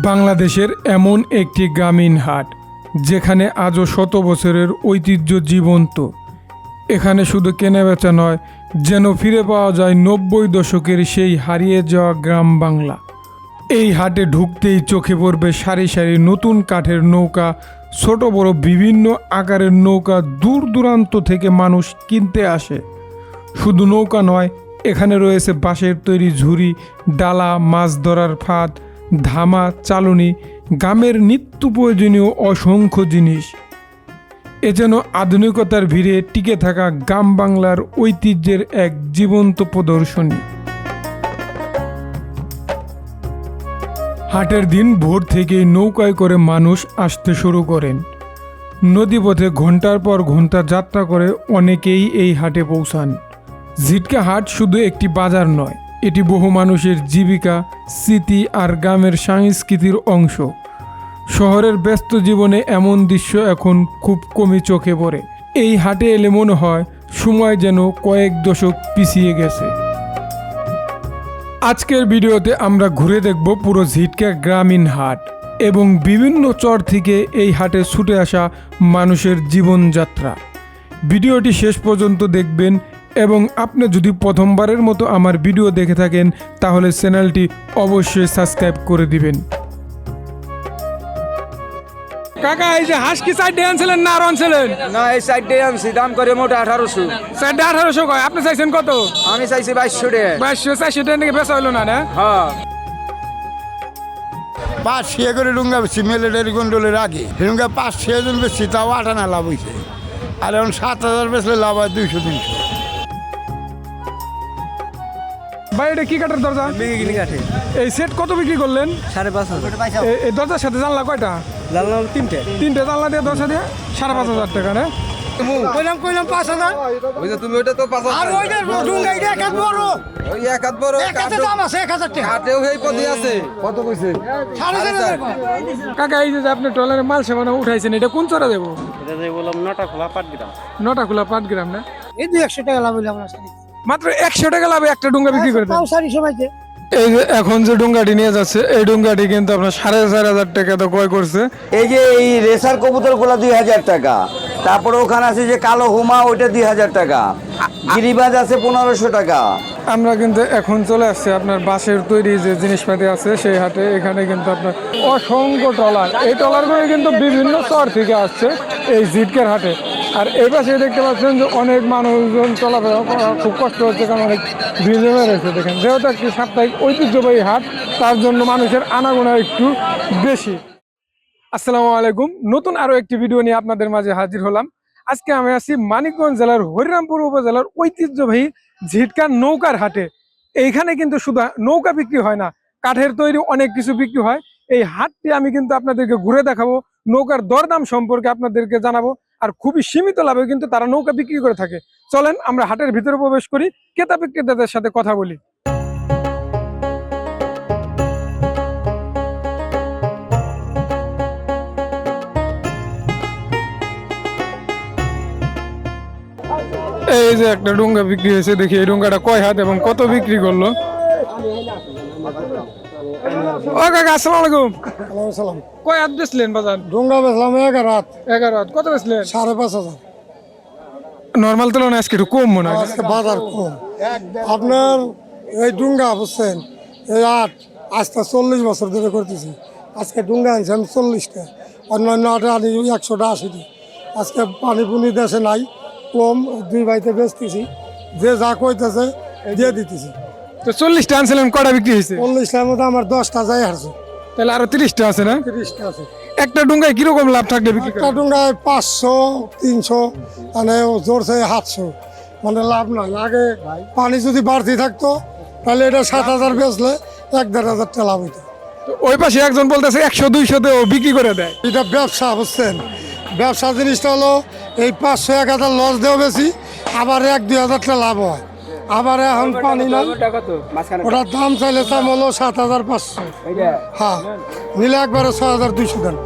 বাংলাদেশের এমন একটি গ্রামীণ হাট যেখানে আজও শত বছরের ঐতিহ্য জীবন্ত। এখানে শুধু কেনাবেচা নয়, যেন ফিরে পাওয়া যায় ৯০ দশকের সেই হারিয়ে যাওয়া গ্রাম বাংলা। এই হাটে ঢুকতেই চোখে পড়বে সারি সারি নতুন কাঠের নৌকা, ছোট বড় বিভিন্ন আকারের নৌকা। দূর দূরান্ত থেকে মানুষ কিনতে আসে। শুধু নৌকা নয়, এখানে রয়েছে বাঁশের তৈরি ঝুড়ি, ডালা, মাছ ধরার ফাঁদ, ধামা, চালনি, গ্রামের নিত্য প্রয়োজনীয় অসংখ্য জিনিস। এ যেন আধুনিকতার ভিড়ে টিকে থাকা গ্রাম বাংলার ঐতিহ্যের এক জীবন্ত প্রদর্শনী। হাটের দিন ভোর থেকেই নৌকায় করে মানুষ আসতে শুরু করেন। নদীপথে ঘন্টার পর ঘন্টা যাত্রা করে অনেকেই এই হাটে পৌঁছান। ঝিটকা হাট শুধু একটি বাজার নয়, এটি বহু মানুষের জীবিকা, স্মৃতি আর গ্রামের সংস্কৃতির অংশ। শহরের ব্যস্ত জীবনে এমন দৃশ্য এখন খুব কমই চোখে পড়ে। এই হাটে এলে মনে হয় সময় যেন কয়েক দশক পিছিয়ে গেছে। আজকের ভিডিওতে আমরা ঘুরে দেখব পুরো ঝিটকা গ্রামীণ হাট এবং বিভিন্ন চর থেকে এই হাটে ছুটে আসা মানুষের জীবনযাত্রা। ভিডিওটি শেষ পর্যন্ত দেখবেন এবং আপনি যদি প্রথমবারের মতো আমার ভিডিও দেখে থাকেন তাহলে চ্যানেলটি অবশ্যই সাবস্ক্রাইব করে দিবেন। কাকা, এই যে হাঁস কি সাইডে আনছিলেন না আর আনছিলেন? না, এই সাইডে আনছি, দাম করে মোটা 1800। সাইডে 1800 কয়, আপনি চাইছেন কত? আমি চাইছি 2200 টাকা। 2200 টাকা নাকি বেচা হলো না? না, হ্যাঁ, 500 করে ডুঙ্গা বেশি মিলিটারি কন্ট্রোলের আগে ডুঙ্গা 500 জন বেশি, তাও 8 আনা লাভ হয়েছে। আর এখন 7000 বেচলে লাভ হয় 200-300। ভাই, এটা কি কাঠের দরজা? বিক্রি কাঠে এই সেট কত বিক্রি করলেন? 5,500। এই দরজার সাথে জানলা কয়টা? জানলাম 3টে। তিনটে জানলা দিয়ে দরজা দিয়ে 5,500 টাকা। না, কইলাম 5000। ওই যে তুমি ওইটা তো 5000। আর ওইটা ডুঙ্গা এটা এক হাত বড়, ওই এক হাত বড় এক হাতে দাম আছে 1000 টাকা। কাটেও এই পদি আছে। কত কইছে? 4,500। কাকা, এই যে আপনি ট্রলারে মাল সেমানা উঠাইছেন, এটা কোন চরে দেবো? এটা যে বললাম নটা খোলা পাটগ্রাম। নটাখোলা 5 গ্রাম। না, এই 200 টাকা লাভ হইলো আমরা সারি। মাত্র 100 টাকা লাভে একটা ডুঙ্গা বিক্রি করে দেন। তাও সারি সবাইকে। এই যে এখন যে ডুঙ্গাটি নিয়ে যাচ্ছে, এই ডুঙ্গাটি কিন্তু আপনার 4,500 টাকা তো ক্রয় করছে। এই যে এই রেসার কবুতর গুলা 2000 টাকা, তারপরে ওখানে আছে যে কালো হুমা, ওইটা 2000 টাকা, গিরিবাজ আছে 1500 টাকা। আমরা কিন্তু এখন চলে আসছি আপনার বাঁশের তৈরি যে জিনিসপাতি আছে সেই হাটে। এখানে কিন্তু আপনার অসংখ্য ট্রলার, এই ট্রলারগুলো কিন্তু বিভিন্ন চর থেকে আসছে এই ঝিটকার হাটে। আর এই পাশে দেখতে পাচ্ছেন যে অনেক মানুষজন চলাফেরা করা খুব কষ্ট হচ্ছে, কারণ অনেক ভিজে রয়েছে। দেখেন, যেহেতু একটি সাপ্তাহিক ঐতিহ্যবাহী হাট, তার জন্য মানুষের আনাগোনা একটু বেশি। আসসালামু আলাইকুম, নতুন আরো একটি ভিডিও নিয়ে আপনাদের মাঝে হাজির হলাম। আজকে আমি আছি মানিকগঞ্জ জেলার হরিরামপুর উপজেলার ঐতিহ্যবাহী ঝিটকা নৌকার হাটে। এইখানে কিন্তু শুধু নৌকা বিক্রি হয় না, কাঠের তৈরি অনেক কিছু বিক্রি হয়। এই হাটটি আমি কিন্তু আপনাদেরকে ঘুরে দেখাবো, নৌকার দরদাম সম্পর্কে আপনাদেরকে জানাবো। আর খুবই সীমিত লাভে কিন্তু তারা নৌকা বিক্রি করে থাকে। চলেন আমরা হাটের ভিতরে প্রবেশ করি, ক্রেতা বিক্রেতাদের সাথে কথা বলি। এই যে একটা ডুঙ্গা বিক্রি হয়েছে, দেখি এই ডুঙ্গাটা কয় হাত এবং কত বিক্রি করলো। ও কাকা, আসসালামু আলাইকুম। সালাম। কয় হাত বেচলেন বাজার? ডুঙ্গা বেচলাম 11 হাত। 11 হাত। কত বেচলেন? 5,500। নর্মাল তুলনায় আজকে একটু কম মনে হয়। আজকে বাজার কম। আপনার এই ডুঙ্গা বুঝছেন, এই আট আজকে 40 বছর ধরে করতেছি। আজকে ডুঙ্গা আনছি আমি 40টা, অন্যান্য আটে আনি 100টা 80টা। আজকে পানি পুনি দেশে নাই, কম, 2 ভাইতে বেচতেছি, যে যা কইতেছে দিয়ে দিতেছি। তো 40টা আনছিলেন, কটা বিক্রি হয়েছে? 40টার মধ্যে আমার 10টা যাই হারছে, তাহলে আরো 30টা আছে না? 30টা আছে। একটা ডুঙ্গায় কিরকম লাভ থাকলে বিক্রি একটা করেন? ডুঙ্গায় 500 300, মানে জোরছে 700, মানে লাভ না লাগে। পানি যদি বাড়তি থাকতো তাহলে এটা 7,000 বেচলে 1,500 টাকা লাভ হইতো। তো ওই পাশে একজন বলতেছে 100-200 বিক্রি করে দেয়। এটা ব্যবসা বুঝছেন, ব্যবসা জিনিসটা হলো এই 500-1,000 লস দেওয়া বেশি, আবার 1-2,000 টাকা লাভ হয়। আবার এখন পানি নাই, ওটার দাম চাইলে দাম হলো 7,500। হ্যাঁ, নিলে একবারে 6,200 দেন।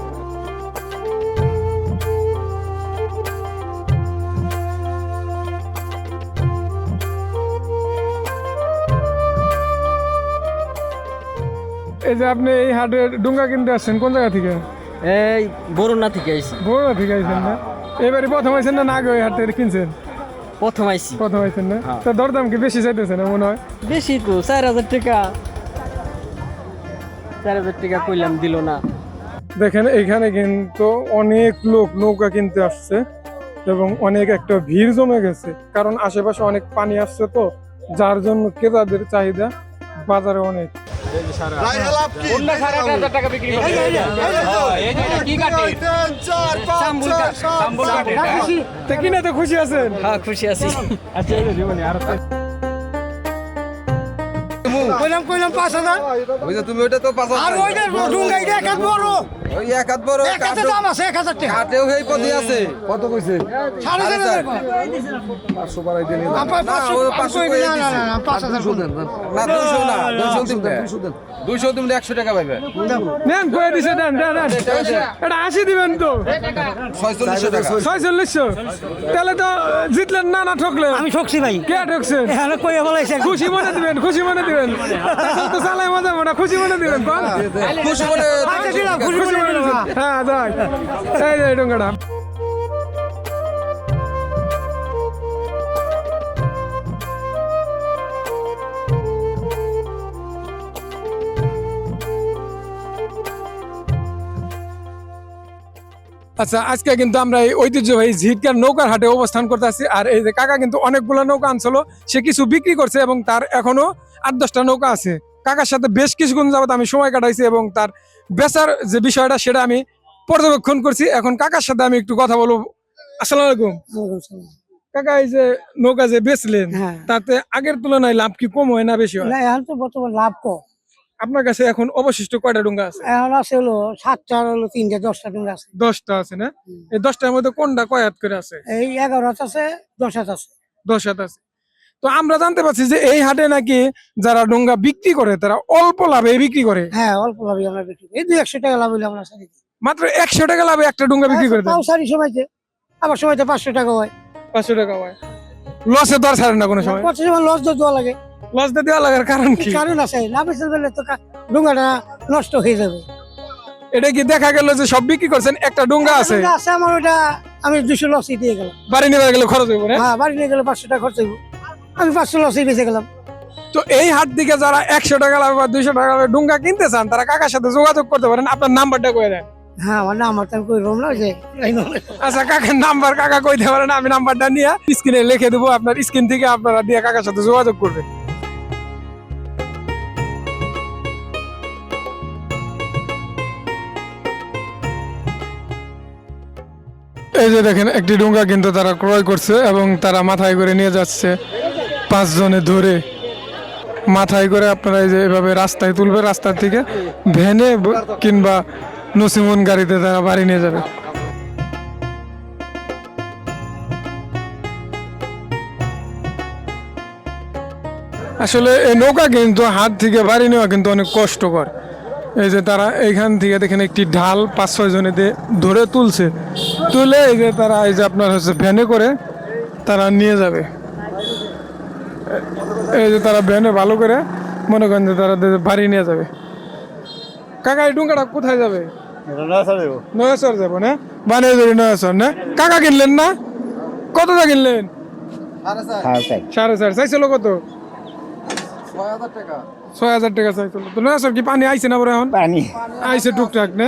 এই যে আপনি এই হাটে ডুঙ্গা কিনতে আসছেন কোন জায়গা থেকে? এই বরুণা থেকে আইছি। বড় থেকে আইছেন না? এবারে প্রথম আইছেন না আগে ওই হাট থেকে কিনছেন? প্রথম আইছি। প্রথম আইছেন না? তো দরদাম কি বেশি চাইতেছে না মনে হয়? বেশি তো 4000 টাকা। 4000 টাকা কইলাম দিল না। দেখেন এখানে কিন্তু অনেক লোক নৌকা কিনতে আসছে এবং অনেক একটা ভিড় জমে গেছে, কারণ আশেপাশে অনেক পানি আসছে তো, যার জন্য ক্রেতাদের চাহিদা বাজারে অনেক। তো কিনে তো খুশি আছেন? হ্যাঁ খুশি আছি। কইলাম 5,000 ওই যে তুমি ওইটা তো 5,000 আর ওইটা ডুঙ্গা এটা এক হাত বড়, ওই এক হাত বড় এক হাতে দাম আছে 1000 টাকা। কাটেও এই পদে আছে। কত কইছে? 4,500 500 বাড়াই দিলেন। না, 500 কই না, 5,000 দেন। না 200 না, 200 দিন 200 দিন 100 টাকা পাইবে। নেন কয়ে দিছে, দেন দেন দেন। এটা 80 দিবেন তো? 4600 টাকা। 4600? তাহলে তো জিতলেন না, না ঠকলেন? আমি ঠকছি ভাই, কে ঠকছেন? এখানে কইয়া বলাইছে খুশি মনে দিবেন, খুশি মনে দিবেন। আসলে তো চালাই মজা মনে, খুশি মনে দিবেন কোন? খুশি মনে আচ্ছা, দিলাম, খুশি খুশি মনে মনে দিলাম। দিবেন। হ্যাঁ যাই, এই যে ডোঙ্গাটা। আচ্ছা, আজকে কিন্তু আমরা এই ঐতিহ্যবাহী ঝিটকার নৌকার হাটে অবস্থান করতে আছি। আর এই যে কাকা কিন্তু অনেকগুলো নৌকা আনছিল, সে কিছু বিক্রি করছে এবং তার এখনো 8-10টা নৌকা আছে। কাকার সাথে বেশ কিছুক্ষণ যাবত আমি সময় কাটাইছি এবং তার বেচার যে বিষয়টা সেটা আমি পর্যবেক্ষণ করছি। এখন কাকার সাথে আমি একটু কথা বলবো। আসসালামু আলাইকুম কাকা, এই যে নৌকা যে বেচলেন, হ্যাঁ। তাতে আগের তুলনায় লাভ কি কম হয় না বেশি হয়? না এখন তো বর্তমান লাভ কম। আপনার কাছে এখন অবশিষ্ট কয়টা ডুঙ্গা আছে? এখন আছে হলো 7টা, হলো 3টা, 10টা ডুঙ্গা আছে। 10টা আছে না? এই 10টার মধ্যে কোনটা কয় হাত করে আছে? এই 11 হাত আছে, 10 হাত আছে। 10 হাত আছে। তো আমরা জানতে পারছি যে এই হাটে নাকি যারা ডোঙ্গা বিক্রি করে তারা অল্প লাভে বিক্রি করে, হ্যাঁ অল্প লাভই আমরা বিক্রি করি। এই 200 টাকা লাভ হইলে আমরা সারি দিই। মাত্র 100 টাকা লাভে একটা ডোঙ্গা বিক্রি করে দেন। তাও সারি সময়তে, আবার সময়তে 500 টাকা হয়। 500 টাকা হয়। লসে তো আর ছাড়েন না কোনো সময়? কত সময় লস দেওয়া লাগে। লস দিয়ে দেওয়া লাগার কারণ কি? কারণ আছে, না বেচতে গেলে তো ডুঙ্গাটা নষ্ট হয়ে যাবে। এটা কি দেখা গেল যে সব বিক্রি করছেন, একটা ডোঙ্গা আছে, ডুঙ্গা আছে আমার, ওটা আমি 200 লসই দিয়ে গেলাম। বাড়ি নিয়ে গেলে খরচ হইব না? হ্যাঁ বাড়ি নিয়ে গেলে 500 টাকা খরচ হইব, আমি 500 লসই বেঁচে গেলাম। তো এই হাট থেকে যারা 100 টাকা লাভ বা 200 টাকা লাভে ডোঙ্গা কিনতে চান তারা কাকার সাথে যোগাযোগ করতে পারেন। আপনার নাম্বারটা কয়ে দেন। হ্যাঁ আমার নাম আমি কই রুম না যে আচ্ছা, কাকার নাম্বার কাকা কইতে পারেন, আমি নাম্বারটা নিয়ে স্ক্রিনে লিখে দেবো। আপনার স্ক্রিন থেকে আপনারা দিয়ে কাকার সাথে যোগাযোগ করবেন। এই যে দেখেন একটি ডোঙ্গা কিন্তু তারা ক্রয় করছে এবং তারা মাথায় করে নিয়ে যাচ্ছে 5 জনে ধরে মাথায় করে। আপনারা এই যে এভাবে রাস্তায় তুলবে, রাস্তার থেকে ভ্যানে কিংবা নসিমন গাড়িতে তারা বাড়ি নিয়ে যাবে। আসলে এই নৌকা কিন্তু হাত থেকে বাড়ি নেওয়া কিন্তু অনেক কষ্টকর। এই যে তারা এইখান থেকে দেখেন একটি ঢাল 5-6 জনে ধরে তুলছে, তুলে এই যে তারা এই যে আপনার হচ্ছে ভ্যানে করে তারা নিয়ে যাবে। এই যে তারা ভ্যানে ভালো করে মনে করেন যে তারা বাড়ি নিয়ে যাবে। কাকা এই ডুঙ্গাটা কোথায় যাবে? নয়াসর যাবো না? বানিয়ে নয়াসর না? কাকা কিনলেন না? কতটা কিনলেন? 4.5 চাইছিল কত? 6000 টাকা। 6000 টাকা চাইছিল। তো নয়াসর কি পানি আইছে না বলে এখন? পানি আইছে টুকটাক না?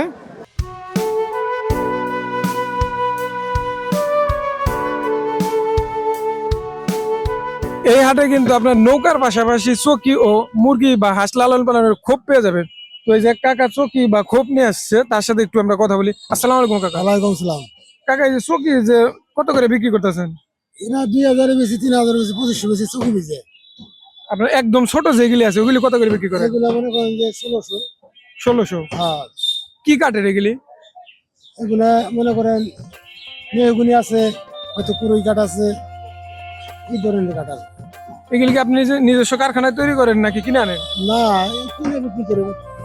এই হাটে কিন্তু আপনার নৌকার পাশাপাশি চকি ও মুরগি বা হাঁস লালন পালনের খোপ পেয়ে যাবেন। তো এই যে কাকা চকি বা খোপ নিয়ে আসছে, তার সাথে একটু আমরা কথা বলি। আসসালামু আলাইকুম কাকা। ওয়ালাইকুম সালাম। কাকা এই যে চকি যে কত করে বিক্রি করতেছেন? এরা 2000 বেশি, 3000 বেশি, 2500 বেশি চকি বেশি। আপনার একদম ছোট যেগুলি আছে ওগুলি কত করে বিক্রি করেন? এগুলো মনে করেন যে 1600। 1600? হ্যাঁ কি কাঠের এগুলি? এগুলা মনে করেন মেহগুনি আছে, হয়তো কুরুই কাঠ আছে, এই ধরনের কাঠ আছে। এগুলি কি আপনি নিজস্ব কারখানায় তৈরি করেন নাকি কিনে আনেন? না এই কিনে বিক্রি করে।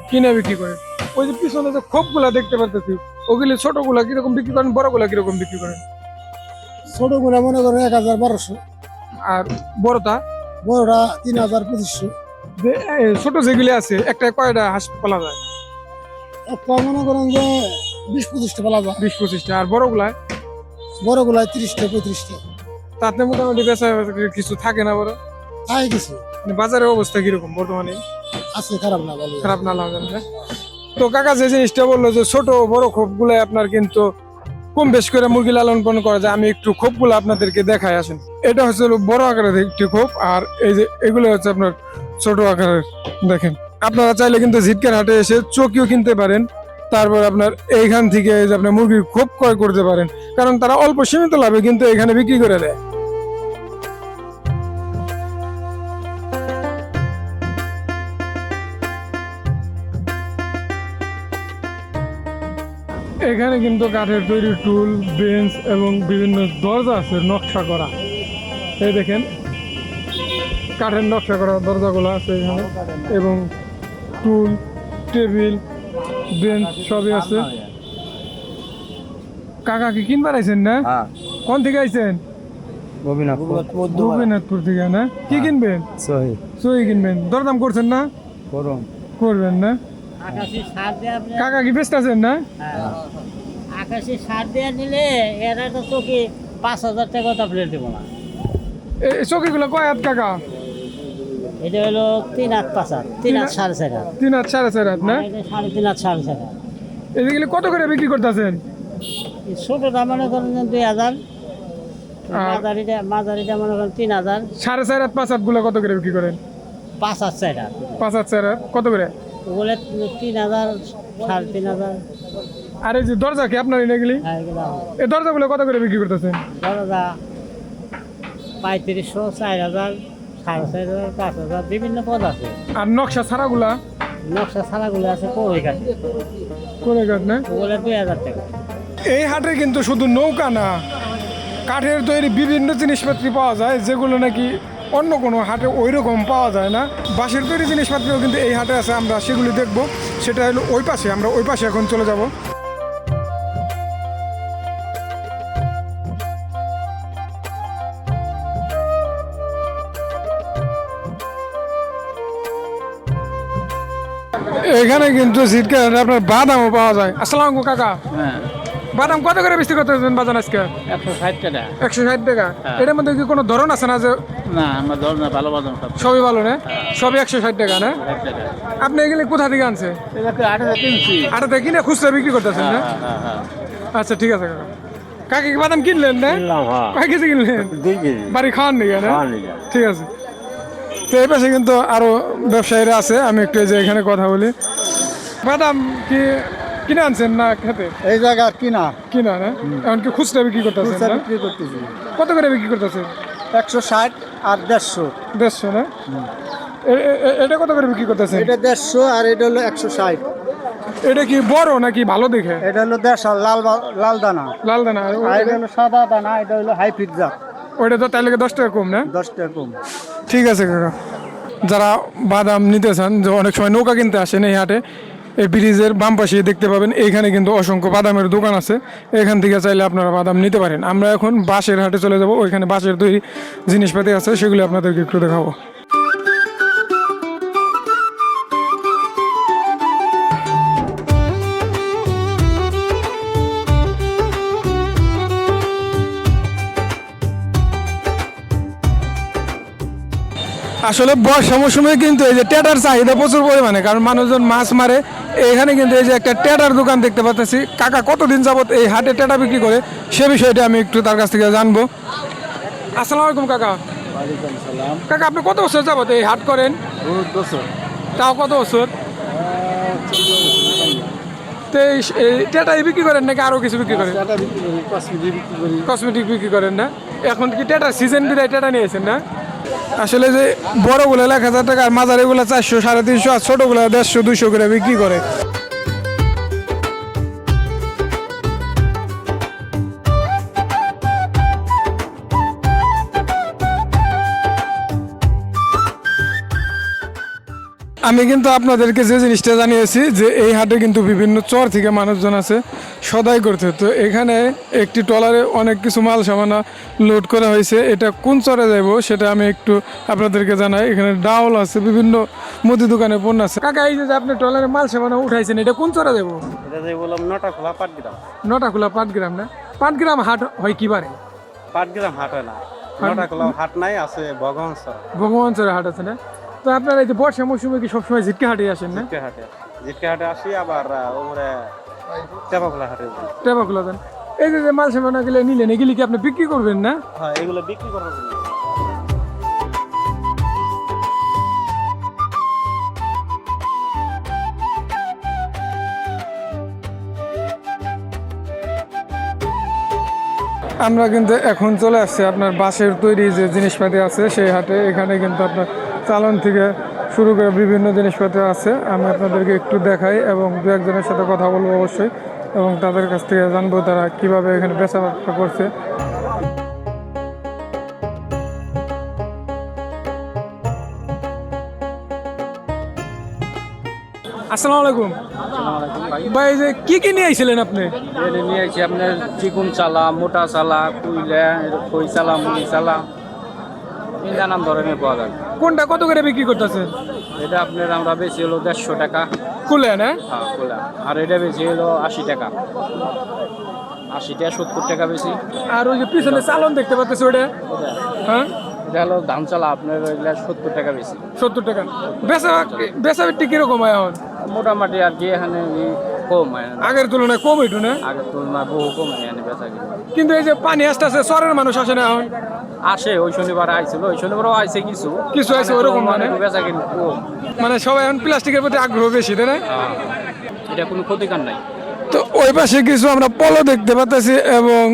কিনে বিক্রি করেন। ওই যে পিছনে যে খোপগুলা দেখতে পারতেছি ওগুলি ছোটগুলা কিরকম বিক্রি করেন, বড়গুলা কিরকম বিক্রি করেন? ছোট গুলা মনে করেন 1000-1200, আর বড়টা? বড়টা 3000-2500। যে ছোট যেগুলি আছে একটা কয়টা হাঁস পালা যায়? একটা মনে করেন যে 20-25টা পালা যায়, 20-25টা। আর বড়গুলায়? বড়গুলায় 30টা 35টা। তাতে মোটামুটি বেচা কিছু থাকে না বড়? তাই কিছু মানে বাজারের অবস্থা কিরকম বর্তমানে? আছে, খারাপ না, ভালো। খারাপ না লাগে না? তো কাকা যে জিনিসটা বললো যে ছোট বড় খোপগুলো আপনার কিন্তু কম বেশ করে মুরগি লালন পালন করা যায়, আমি একটু খোপগুলো আপনাদেরকে দেখাই আসেন। এটা হচ্ছে হলো বড় আকারের একটি খোপ, আর এই যে এগুলো হচ্ছে আপনার ছোট আকারের। দেখেন, আপনারা চাইলে কিন্তু ঝিটকার হাটে এসে চকিও কিনতে পারেন, তারপর আপনার এইখান থেকে এই যে আপনার মুরগির খোপ ক্রয় করতে পারেন, কারণ তারা অল্প সীমিত লাভে কিন্তু এখানে বিক্রি করে দেয়। এখানে কিন্তু কাঠের তৈরি টুল, বেঞ্চ এবং বিভিন্ন দরজা আছে নকশা করা। এই দেখেন, কাঠের নকশা করা দরজাগুলো আছে এখানে, এবং টুল, টেবিল, বেঞ্চ সবই আছে। কাকা কি কিনবার আইছেন না? কোন থেকে আইছেন? গোপীনাথপুর থেকে না? কি কিনবেন? সহি কিনবেন। দরদাম করছেন না? করবেন না? আকাশি সার দেয়া কাকা কি ব্যস্ত আছেন না? আকাশি সার দেয়া নিলে এর একটা চোখে 5,000 টাকা তো প্লেট দেবো না। এই চকিগুলো কয় হাত কাকা? এটা হলো 3 হাত 5 হাত, 3 হাত 4.5 হাত। 3 হাত 4.5 হাত না? এটা 3.5 হাত 4.5 হাত। এগুলো কত করে বিক্রি করতেছেন? এই ছোটটা মনে করেন যে 2,000, আর মাঝারিটা মনে করেন 3,000, 4.5 হাত 5 হাত গুলো কত করে বিক্রি করেন? 5 হাত 4 হাত। 5 হাত 4 হাত কত করে? ওগুলো 3,000, 3,500। আর এই যে দরজা কি আপনার এগুলি? হ্যাঁ, এগুলো এই দরজাগুলো কত করে বিক্রি করতেছেন? দরজা 3500, 4,000, 4,500, 5,000 বিভিন্ন পদ আছে। আর নকশা ছাড়াগুলা? নকশা ছাড়াগুলো আছে কই কাটে, কোনে কাঠ না? ওগুলো 2,000 টাকা। এই হাটে কিন্তু শুধু নৌকা না, কাঠের তৈরি বিভিন্ন জিনিসপত্র পাওয়া যায়, যেগুলো নাকি অন্য কোনো হাটে ওই রকম পাওয়া যায় না। বাঁশের তৈরি জিনিসপত্রও কিন্তু এই হাটে আছে, আমরা সেগুলি দেখবো। সেটা হলো ওই পাশে, আমরা ওই পাশে এখন চলে যাব। এখানে কিন্তু ঝিটকা আপনার বাদামও পাওয়া যায়। আসসালামু আলাইকুম কাকা। বাদাম কত করে বিক্রি করতেছেন বাজার আজকে? 160 টাকা। 160 টাকা। এটার মধ্যে কি কোনো ধরন আছে না যে? না, আমার ধর না, ভালো বাদাম সব সবই ভালো না? সবই 160 টাকা না? 1 টাকা। আপনি এগুলি কোথা থেকে আনছে? এটাকে 8 টাকা কিনছি। আটা থেকে কিনে খুচরা বিক্রি করতেছেন না? হ্যাঁ। আচ্ছা, ঠিক আছে কাকা। কাকি কি বাদাম কিনলেন না? কয় কেজি কিনলেন? 2 কেজি। বাড়ি খাওয়ান নাকি না? ঠিক আছে। তো এই পাশে কিন্তু আরো ব্যবসায়ীরা আছে, আমি একটু এই যে এখানে কথা বলি। বাদাম কি কিনে আনছেন না খেতে? এই জায়গা কিনা কিনা না? এমনকি খুচরা বিক্রি করতেছেন না? বিক্রি করতেছি কত করে বিক্রি করতেছেন? 160 আর 150। 150 না? এটা কত করে বিক্রি করতেছেন? এটা 150 আর এটা হলো 160। এটা কি বড় নাকি ভালো দেখে? এটা হলো দেশাল লাল দানা, লাল দানা। আর আর এটা হলো সাদা দানা, এটা হলো হাইব্রিড জাত, ওইটা তো তাহলে 10 টাকা কম না? 10 টাকা কম। ঠিক আছে কাকা। যারা বাদাম নিতে চান, যে অনেক সময় নৌকা কিনতে আসেন এই হাটে, এই ব্রিজের বাম পাশে দেখতে পাবেন এইখানে কিন্তু অসংখ্য বাদামের দোকান আছে। এখান থেকে চাইলে আপনারা বাদাম নিতে পারেন। আমরা এখন বাঁশের হাটে চলে যাব, ওইখানে বাঁশের তৈরি জিনিসপাতি আছে, সেগুলি আপনাদেরকে একটু দেখাবো। আসলে বর্ষা মৌসুমে কিন্তু এই যে টেটার চাহিদা প্রচুর পরিমাণে, কারণ মানুষজন মাছ মারে। এখানে কিন্তু এই যে একটা টেটার দোকান দেখতে পাচ্ছি। কাকা কতদিন যাবত এই হাটে টেটা বিক্রি করে, সে বিষয়টা আমি একটু তার কাছ থেকে জানবো। আসসালামু আলাইকুম কাকা। কাকা, আপনি কত বছর যাবত এই হাট করেন? তাও কত বছর? তো এই টেটাই বিক্রি করেন নাকি আরো কিছু বিক্রি করেন? কসমেটিক বিক্রি করেন না? এখন কি টেটার সিজন বিদায় টেটা নিয়েছেন না? আসলে যে বড়গুলো 1,000 টাকা, আর মাঝারিগুলো 400, 350, আর ছোটগুলো 150, 200 করে বিক্রি করে। আমি কিন্তু আপনাদেরকে যে জিনিসটা জানিয়েছি যে এই হাটে কিন্তু বিভিন্ন চর থেকে মানুষজন আছে সদাই করতে। তো এখানে একটি ট্রলারে অনেক কিছু মাল সামানা লোড করা হয়েছে। এটা কোন চরে যাব সেটা আমি একটু আপনাদেরকে জানাই। এখানে ডাউল আছে, বিভিন্ন মুদি দোকানে পণ্য আছে। কাকা, এই যে আপনি ট্রলারে মাল সামানা উঠাইছেন, এটা কোন চরে যাব? এটা যে বললাম নটাখোলা পাটগ্রাম। নটাখোলা পাটগ্রাম না? পাটগ্রাম হাট হয় কি বারে? পাটগ্রাম হাট হয় না, নটাখোলা হাট নাই, আছে ভগবানচর। ভগবানচরে হাট আছে না? তো আপনারা এই যে বর্ষা মৌসুমে কি সবসময় ঝিটকে হাটে আসেন না? জিটকে হাটে আসি, আবার ওমরে চাপাখোলা হাটে যাই। টেপাখোলা দেন। এই যে মাল সামানা গুলো নিলেন, এগুলি কি আপনি বিক্রি করবেন না? হ্যাঁ, এগুলো বিক্রি করার জন্য। আমরা কিন্তু এখন চলে আসছি আপনার বাঁশের তৈরি যে জিনিসপাতি আছে সেই হাটে। এখানে কিন্তু আপনার চালন থেকে শুরু করে বিভিন্ন জিনিসপাতি আছে। আমি আপনাদেরকে একটু দেখাই এবং দু একজনের সাথে কথা বলবো অবশ্যই, এবং তাদের কাছ থেকে জানবো তারা কিভাবে এখানে বেচা বাচ্চা করছে। আসসালামু আলাইকুম ভাই, এই যে কি নিয়ে আইছিলেন আপনি? এটা নিয়ে আইছি আপনার চিকুন চালা, মোটা চালা, কুইলা, খই চালা, মুড়ি চালা, তিন নানান ধরনের পাওয়া যায়। কোনটা কত করে বিক্রি করতেছেন? এটা আপনার আমরা বেশি হলো 150 টাকা। খুলে না? হ্যাঁ, খোলা। আর এটা বেশি হলো 80 টাকা। 80 টাকা, 70 টাকা বেশি। আর ওই যে পিছনে চালন দেখতে পাচ্ছেন ওটা? হ্যাঁ, এটা হলো ধান চালা, আপনার ওইগুলা 70 টাকা বেশি। 70 টাকা। বেচা বিক্রি কিরকম হয় এখন? মোটামুটি আর কি এখানে কম হয়, আগের তুলনায় কম হইতো না? আগের তুলনায় বহু কম হয় এখানে বেচা কিনা। কিন্তু এই যে পানি আসতে আসতে শহরের মানুষ আসে না এখন? আসে, ওই শনিবার আইছিল, ওই শনিবারও আইছে কিছু কিছু আইছে ওরকম, মানে বেচা কিনা কম। মানে সবাই এখন প্লাস্টিকের প্রতি আগ্রহ বেশি, তাই না? এটা কোনো ক্ষতিকার নাই। তো ওই পাশে কিছু আমরা পলো দেখতে পাচ্ছি এবং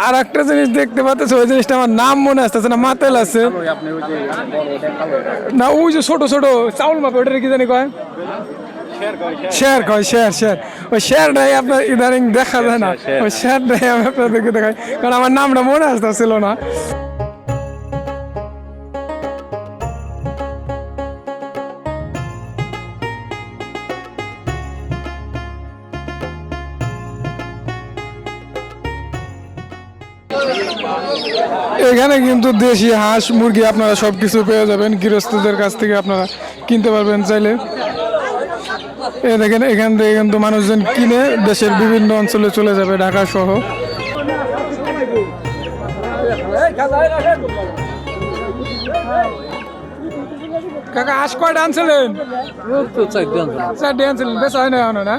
আর একটা জিনিস দেখতে পাচ্ছি, ওই জিনিসটা আমার নাম মনে আসতেছে না, মাতেল আছে আপনি ওই যে বড় এটা কালো এটা। না, ওই যে ছোট ছোট চাউল মাপে ওটার কি জানি কয়? শেয়ার কয়, শেয়ার। ওই শেয়ারটাই আপনার ইদানিং দেখা যায় না, ওই শেয়ারটাই আমি আপনাদেরকে দেখাই, কারণ আমার নামটা মনে আসতেছিল না। এখানে কিন্তু দেশি হাঁস মুরগি আপনারা সবকিছু পেয়ে যাবেন, গৃহস্থদের কাছ থেকে আপনারা কিনতে পারবেন চাইলে। এ দেখেন, এখান থেকে কিন্তু মানুষজন কিনে দেশের বিভিন্ন অঞ্চলে চলে যাবে, ঢাকা সহ। কাকা, হাঁস কয়টা আনছিলেন? চারটে আনছিলেন, বেচা হয় না এখনো না?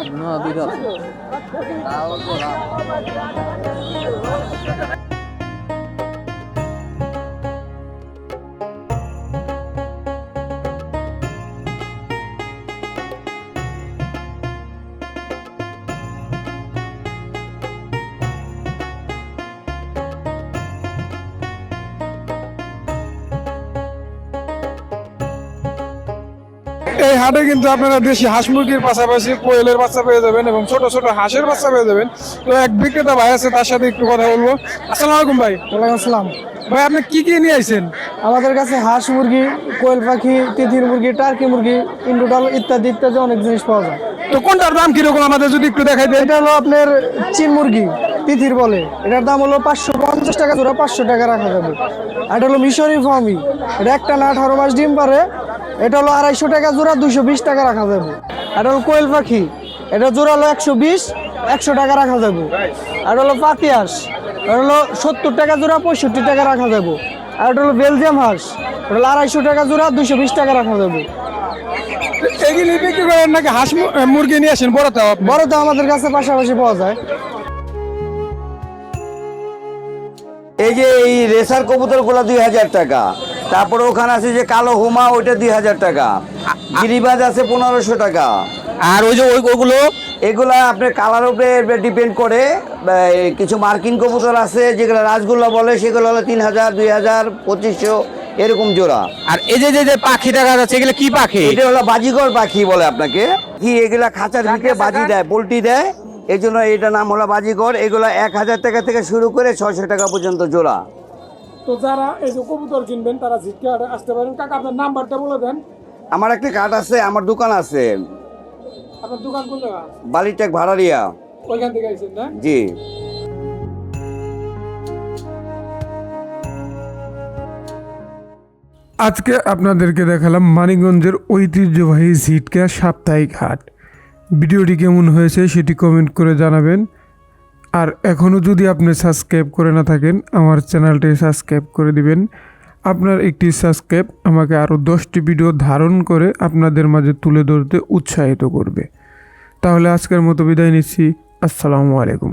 এই হাটে কিন্তু আপনারা দেশি হাঁস মুরগির পাশাপাশি কোয়েলের বাচ্চা পেয়ে যাবেন এবং ছোট ছোট হাঁসের বাচ্চা পেয়ে যাবেন। তো এক বিক্রেতা ভাই আছে, তার সাথে একটু কথা বলবো। আসসালামু আলাইকুম ভাই। ওয়ালাইকুম আসসালাম। ভাই, আপনি কি নিয়ে আইছেন? আমাদের কাছে হাঁস মুরগি, কোয়েল পাখি, তিতির মুরগি, টার্কি মুরগি, ইন্ডোডাল ইত্যাদি ইত্যাদি অনেক জিনিস পাওয়া যায়। তো কোনটার দাম কিরকম আমাদের যদি একটু দেখাই দেন? এটা হলো আপনার চীন মুরগি, তিথির বলে। এটার দাম হলো 550 টাকা জোড়া, 500 টাকা রাখা যাবে। আর এটা হলো মিশরি ফার্মি, এটা একটা না 18 মাস ডিম পারে। এটা হলো 250 টাকা জোড়া, 220 টাকা রাখা যাবে। আর হলো কোয়েল পাখি, এটা জোড়া হলো 120, 100 টাকা রাখা যাবে। আর হলো পাতিয়াস, এটা হলো 70 টাকা জোড়া, 65 টাকা রাখা যাবে। আর এটা হলো বেলজিয়াম হাঁস, এটা হলো 250 টাকা জোড়া, 220 টাকা রাখা যাবে। এগুলি বিক্রি করেন নাকি হাঁস মুরগি নিয়ে আসেন? বড় তো আমাদের কাছে পাশাপাশি পাওয়া যায়। এই যে এই রেসার কবুতর গুলা 2000 টাকা। তারপরে ওখানে আছে যে কালো হুমা, ওইটা 2000 টাকা। গিরিবাজ আছে 1500 টাকা। আর ওই যে ওইগুলো, এগুলা আপনার কালার উপরে ডিপেন্ড করে। কিছু মার্কিন কবুতর আছে যেগুলো রাজগোল্লা বলে, সেগুলো হলো 3000, 2000, 2500 এরকম জোড়া। আর এই যে যে পাখি দেখা যাচ্ছে, এগুলো কি পাখি? এটা হলো বাজিগর পাখি বলে আপনাকে। কি এগুলা খাঁচার ভিতরে বাজি দেয়, পোল্ট্রি দেয়, এই জন্য এটা নাম হলো বাজিগর। এগুলো 1000 টাকা থেকে শুরু করে 600 টাকা পর্যন্ত জোড়া। তো যারা এই যে কবুতর কিনবেন তারা ঝিটকে হাটে আসতে পারেন। কাকা, আপনার নাম্বারটা বলে দেন। আমার একটা কাঠ আছে, আমার দোকান আছে, আপনার দোকান কোন জায়গা? বালিটেক ভাড়ারিয়া। ওইখান থেকে আইছেন না? জি। আজকে আপনাদেরকে দেখালাম মানিকগঞ্জের ঐতিহ্যবাহী ঝিটকা সাপ্তাহিক হাট। ভিডিওটি কেমন হয়েছে সেটি কমেন্ট করে জানাবেন। আর এখনও যদি আপনি সাবস্ক্রাইব করে না থাকেন আমার চ্যানেলটি সাবস্ক্রাইব করে দিবেন। আপনার একটি সাবস্ক্রাইব আমাকে আরও 10টি ভিডিও ধারণ করে আপনাদের মাঝে তুলে ধরতে উৎসাহিত করবে। তাহলে আজকের মতো বিদায় নিচ্ছি। আসসালামু আলাইকুম।